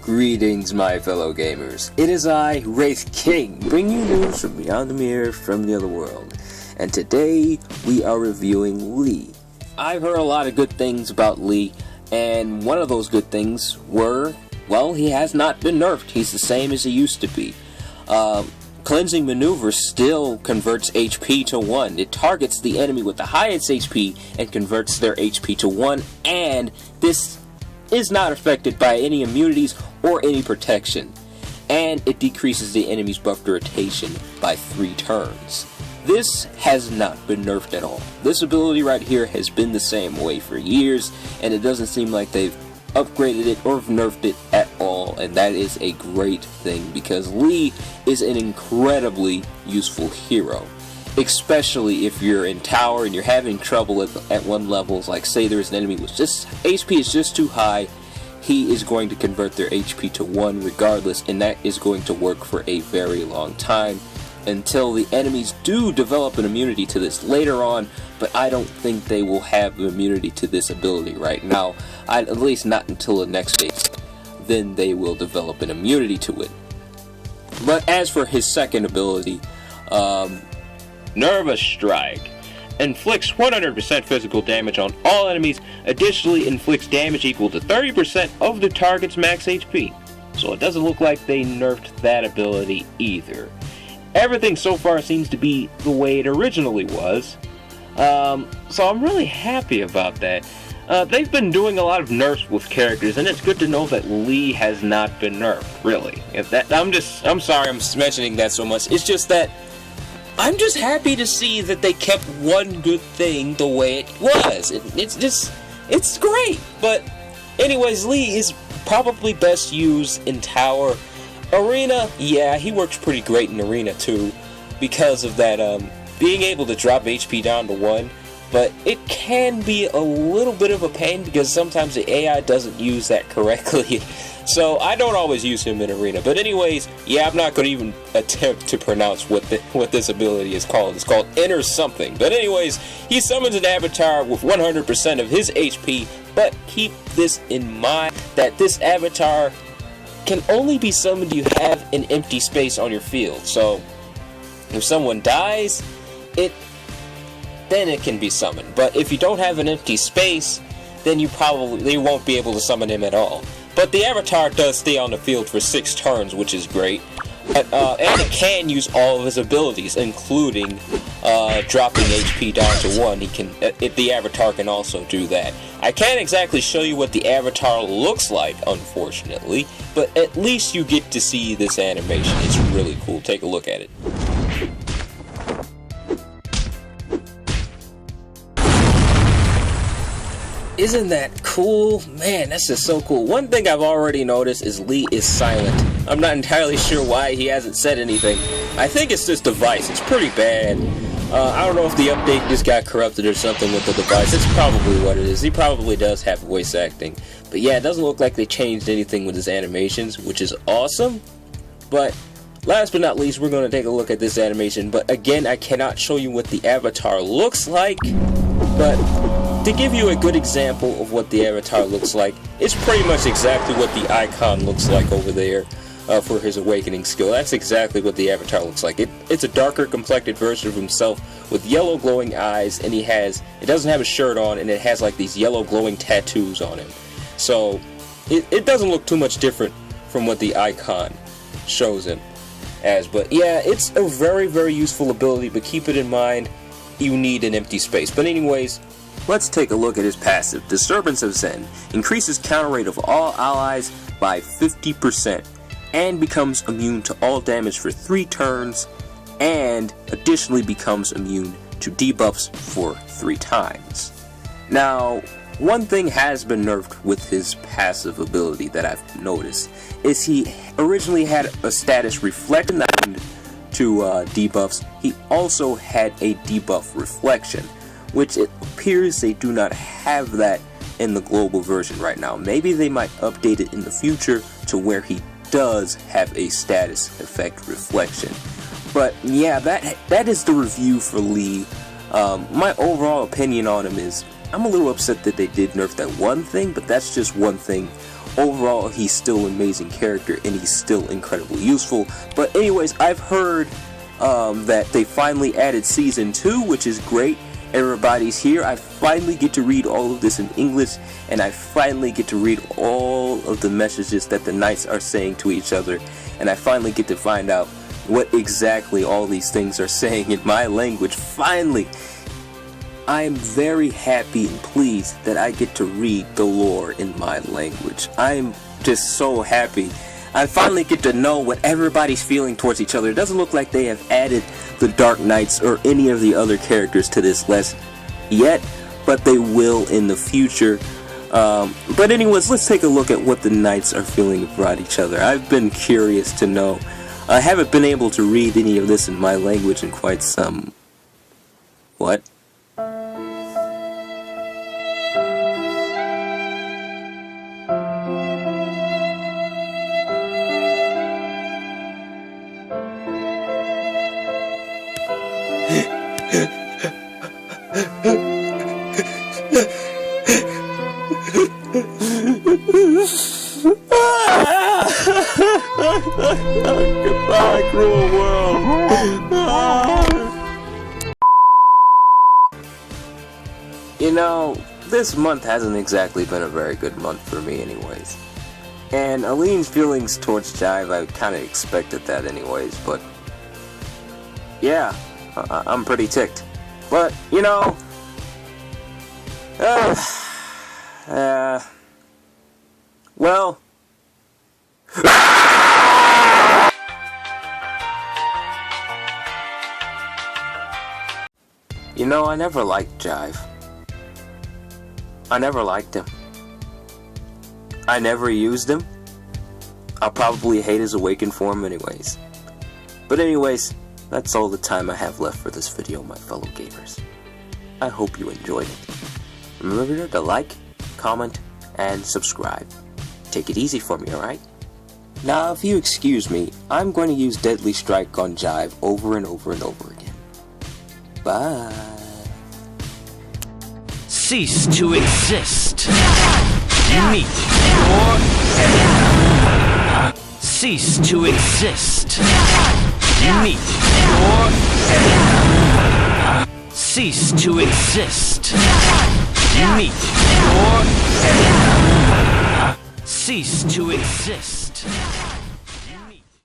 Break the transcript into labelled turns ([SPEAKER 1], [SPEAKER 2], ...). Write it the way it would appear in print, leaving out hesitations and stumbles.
[SPEAKER 1] Greetings, my fellow gamers. It is I, Wraith King, bringing you news from beyond the mirror, from the other world. And today, we are reviewing Lee. I've heard a lot of good things about Lee, and one of those good things were, well, he has not been nerfed. He's the same as he used to be. Cleansing Maneuver still converts HP to 1. It targets the enemy with the highest HP and converts their HP to 1, and this is not affected by any immunities or any protection. And it decreases the enemy's buff rotation by 3 turns. This has not been nerfed at all. This ability right here has been the same way for years, and it doesn't seem like they've upgraded it or nerfed it at all, and that is a great thing because Lee is an incredibly useful hero, especially if you're in tower and you're having trouble at one level. Like say there's an enemy with just HP is just too high, he is going to convert their HP to 1 regardless, and that is going to work for a very long time until the enemies do develop an immunity to this later on, but I don't think they will have immunity to this ability right now, at least not until the next phase. Then they will develop an immunity to it. But as for his second ability, Nervous Strike inflicts 100% physical damage on all enemies, additionally inflicts damage equal to 30% of the target's max HP. So it doesn't look like they nerfed that ability either. Everything so far seems to be the way it originally was, so I'm really happy about that. They've been doing a lot of nerfs with characters, and it's good to know that Lee has not been nerfed, really. I'm sorry I'm mentioning that so much. It's just that I'm just happy to see that they kept one good thing the way it was. It's great. But anyways, Lee is probably best used in tower. Arena, yeah, he works pretty great in Arena too, because of that, being able to drop HP down to 1, but it can be a little bit of a pain because sometimes the AI doesn't use that correctly, so I don't always use him in Arena. But anyways, yeah, I'm not going to even attempt to pronounce what this ability is called. It's called Enter Something. But anyways, he summons an avatar with 100% of his HP, but keep this in mind that this avatar can only be summoned you have an empty space on your field. So if someone dies, then it can be summoned. But if you don't have an empty space, then you won't be able to summon him at all. But the avatar does stay on the field for 6 turns, which is great. And it can use all of his abilities, including dropping HP down to 1. The avatar can also do that. I can't exactly show you what the avatar looks like, unfortunately, but at least you get to see this animation. It's really cool. Take a look at it. Isn't that cool? Man, that's just so cool. One thing I've already noticed is Lee is silent. I'm not entirely sure why he hasn't said anything. I think it's this device. It's pretty bad. I don't know if the update just got corrupted or something with the device. It's probably what it is. He probably does have voice acting. But yeah, it doesn't look like they changed anything with his animations, which is awesome. But last but not least, we're going to take a look at this animation. But again, I cannot show you what the avatar looks like. But to give you a good example of what the avatar looks like, it's pretty much exactly what the icon looks like over there for his awakening skill. That's exactly what the avatar looks like. It's a darker complected version of himself with yellow glowing eyes, and it doesn't have a shirt on, and it has like these yellow glowing tattoos on him. So it doesn't look too much different from what the icon shows him as. But yeah, it's a very, very useful ability, but keep it in mind, you need an empty space. But anyways, let's take a look at his passive. Disturbance of Zen increases counter rate of all allies by 50% and becomes immune to all damage for 3 turns, and additionally becomes immune to debuffs for 3 times. Now, one thing has been nerfed with his passive ability that I've noticed is he originally had a status reflect to debuffs. He also had a debuff reflection, which it appears they do not have that in the global version right now. Maybe they might update it in the future to where he does have a status effect reflection. But yeah, that is the review for Lee. My overall opinion on him is I'm a little upset that they did nerf that one thing, but that's just one thing. overall he's still an amazing character and he's still incredibly useful. But anyways, I've heard that they finally added Season 2, which is great. Everybody's here. I finally get to read all of this in English, and I finally get to read all of the messages that the knights are saying to each other, and I finally get to find out what exactly all these things are saying in my language. Finally! I am very happy and pleased that I get to read the lore in my language. I'm just so happy. I finally get to know what everybody's feeling towards each other. It doesn't look like they have added the Dark Knights or any of the other characters to this list yet, but they will in the future. But anyways, let's take a look at what the knights are feeling about each other. I've been curious to know. I haven't been able to read any of this in my language in quite some... What? Goodbye, cruel world. You know, this month hasn't exactly been a very good month for me anyways. And Aline's feelings towards Jive, I kind of expected that anyways, but yeah, I'm pretty ticked. But, you know, well, you know, I never liked Jive. I never liked him. I never used him. I'll probably hate his awakened form anyways. But anyways, that's all the time I have left for this video, my fellow gamers. I hope you enjoyed it. Remember to like, comment, and subscribe. Take it easy for me, alright? Now, if you excuse me, I'm going to use Deadly Strike on Jive over and over and over again. Bye.
[SPEAKER 2] Cease to exist. Meet your end. Cease to exist. Meet your end. Cease to exist. Meet your end. Cease to exist.